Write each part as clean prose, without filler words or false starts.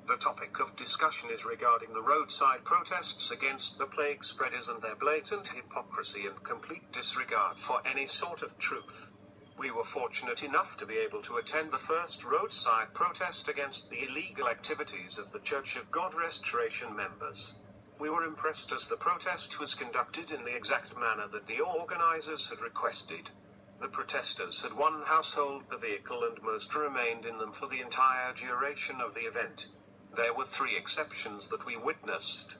The topic of discussion is regarding the roadside protests against the plague spreaders and their blatant hypocrisy and complete disregard for any sort of truth. We were fortunate enough to be able to attend the first roadside protest against the illegal activities of the Church of God Restoration members. We were impressed as the protest was conducted in the exact manner that the organizers had requested. The protesters had one household per vehicle and most remained in them for the entire duration of the event. There were 3 exceptions that we witnessed.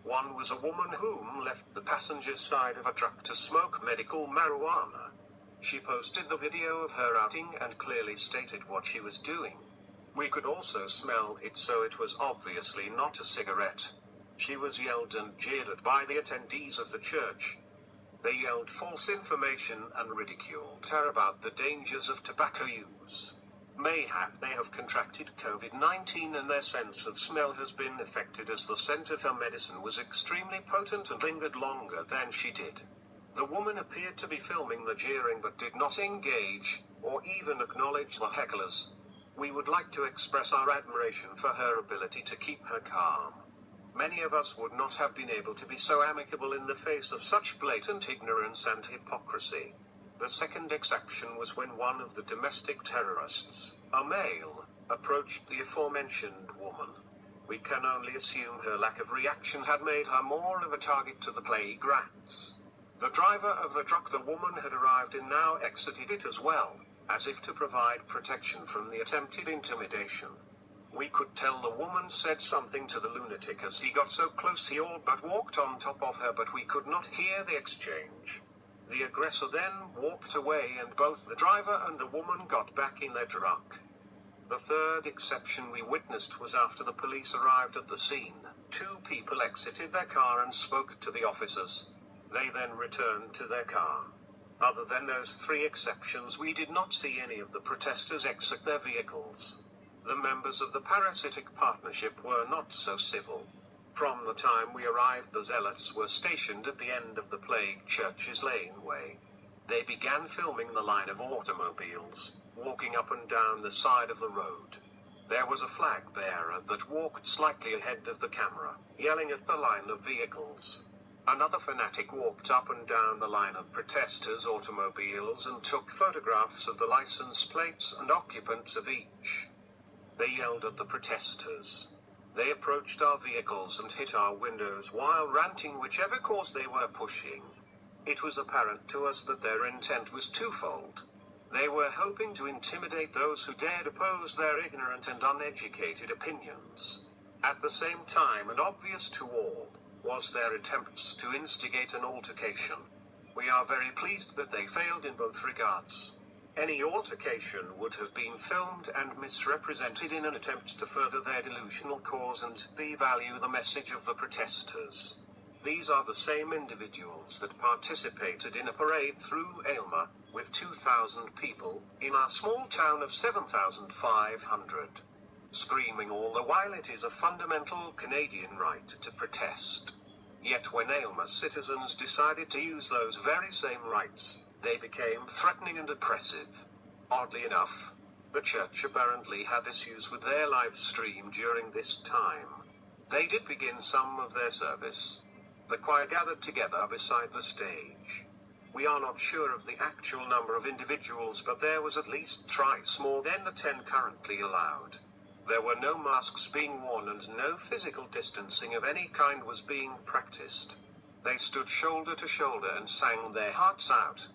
One was a woman whom left the passenger side of a truck to smoke medical marijuana. She posted the video of her outing and clearly stated what she was doing. We could also smell it, so it was obviously not a cigarette. She was yelled and jeered at by the attendees of the church. They yelled false information and ridiculed her about the dangers of tobacco use. Mayhap they have contracted COVID-19 and their sense of smell has been affected, as the scent of her medicine was extremely potent and lingered longer than she did. The woman appeared to be filming the jeering but did not engage, or even acknowledge the hecklers. We would like to express our admiration for her ability to keep her calm. Many of us would not have been able to be so amicable in the face of such blatant ignorance and hypocrisy. The second exception was when one of the domestic terrorists, a male, approached the aforementioned woman. We can only assume her lack of reaction had made her more of a target to the plague rats. The driver of the truck the woman had arrived in now exited it as well, as if to provide protection from the attempted intimidation. We could tell the woman said something to the lunatic as he got so close he all but walked on top of her, but we could not hear the exchange. The aggressor then walked away and both the driver and the woman got back in their truck. The third exception we witnessed was after the police arrived at the scene. 2 people exited their car and spoke to the officers. They then returned to their car. Other than those 3 exceptions, we did not see any of the protesters exit their vehicles. The members of the parasitic partnership were not so civil. From the time we arrived, the zealots were stationed at the end of the plague church's laneway. They began filming the line of automobiles, walking up and down the side of the road. There was a flag bearer that walked slightly ahead of the camera, yelling at the line of vehicles. Another fanatic walked up and down the line of protesters' automobiles and took photographs of the license plates and occupants of each. They yelled at the protesters. They approached our vehicles and hit our windows while ranting whichever cause they were pushing. It was apparent to us that their intent was twofold. They were hoping to intimidate those who dared oppose their ignorant and uneducated opinions. At the same time, and obvious to all, was their attempts to instigate an altercation. We are very pleased that they failed in both regards. Any altercation would have been filmed and misrepresented in an attempt to further their delusional cause and devalue the message of the protesters. These are the same individuals that participated in a parade through Aylmer, with 2,000 people, in our small town of 7,500. Screaming all the while it is a fundamental Canadian right to protest. Yet when Aylmer citizens decided to use those very same rights, they became threatening and oppressive. Oddly enough, the church apparently had issues with their live stream during this time. They did begin some of their service. The choir gathered together beside the stage. We are not sure of the actual number of individuals, but there was at least thrice more than the 10 currently allowed. There were no masks being worn and no physical distancing of any kind was being practiced. They stood shoulder to shoulder and sang their hearts out.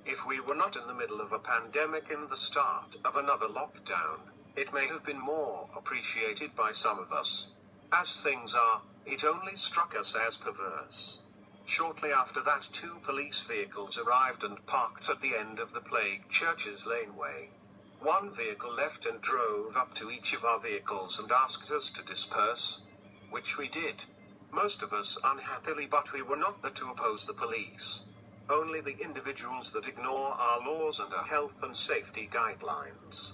If we were not in the middle of a pandemic and the start of another lockdown, it may have been more appreciated by some of us. As things are, it only struck us as perverse. Shortly after that, 2 police vehicles arrived and parked at the end of the plague church's laneway. One vehicle left and drove up to each of our vehicles and asked us to disperse, which we did. Most of us unhappily, but we were not there to oppose the police. Only the individuals that ignore our laws and our health and safety guidelines.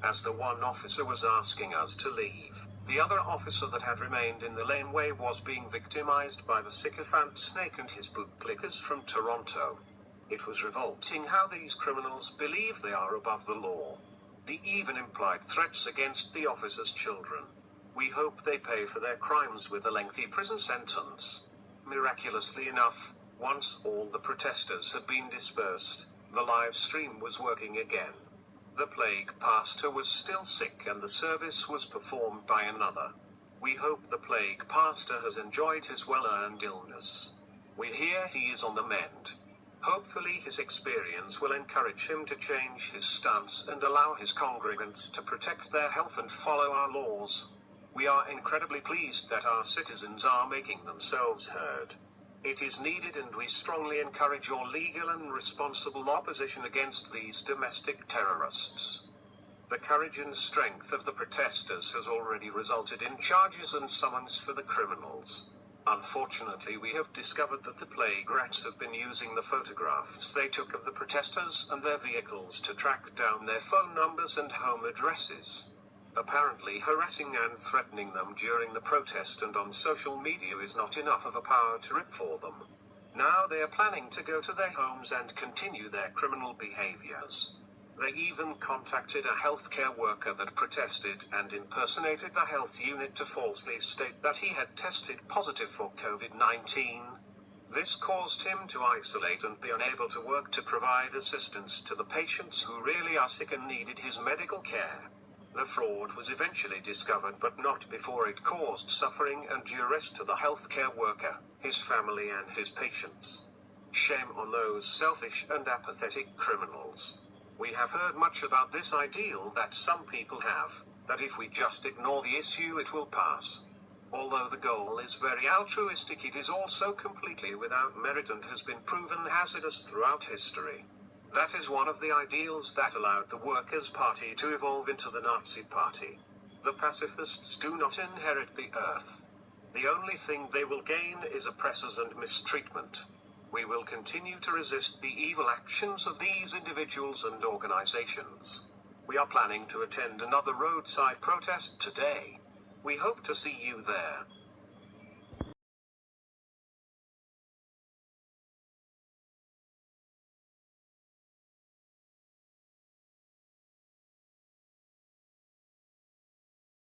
As the one officer was asking us to leave, the other officer that had remained in the laneway was being victimized by the sycophant Snake and his bootlickers from Toronto. It was revolting how these criminals believe they are above the law. They even implied threats against the officer's children. We hope they pay for their crimes with a lengthy prison sentence. Miraculously enough, once all the protesters had been dispersed, the live stream was working again. The plague pastor was still sick and the service was performed by another. We hope the plague pastor has enjoyed his well-earned illness. We hear he is on the mend. Hopefully his experience will encourage him to change his stance and allow his congregants to protect their health and follow our laws. We are incredibly pleased that our citizens are making themselves heard. It is needed, and we strongly encourage your legal and responsible opposition against these domestic terrorists. The courage and strength of the protesters has already resulted in charges and summons for the criminals. Unfortunately, we have discovered that the plague rats have been using the photographs they took of the protesters and their vehicles to track down their phone numbers and home addresses. Apparently, harassing and threatening them during the protest and on social media is not enough of a power trip for them. Now they are planning to go to their homes and continue their criminal behaviors. They even contacted a healthcare worker that protested and impersonated the health unit to falsely state that he had tested positive for COVID-19. This caused him to isolate and be unable to work to provide assistance to the patients who really are sick and needed his medical care. The fraud was eventually discovered, but not before it caused suffering and duress to the healthcare worker, his family and his patients. Shame on those selfish and apathetic criminals. We have heard much about this ideal that some people have, that if we just ignore the issue it will pass. Although the goal is very altruistic, it is also completely without merit and has been proven hazardous throughout history. That is one of the ideals that allowed the Workers' Party to evolve into the Nazi Party. The pacifists do not inherit the earth. The only thing they will gain is oppressors and mistreatment. We will continue to resist the evil actions of these individuals and organizations. We are planning to attend another roadside protest today. We hope to see you there.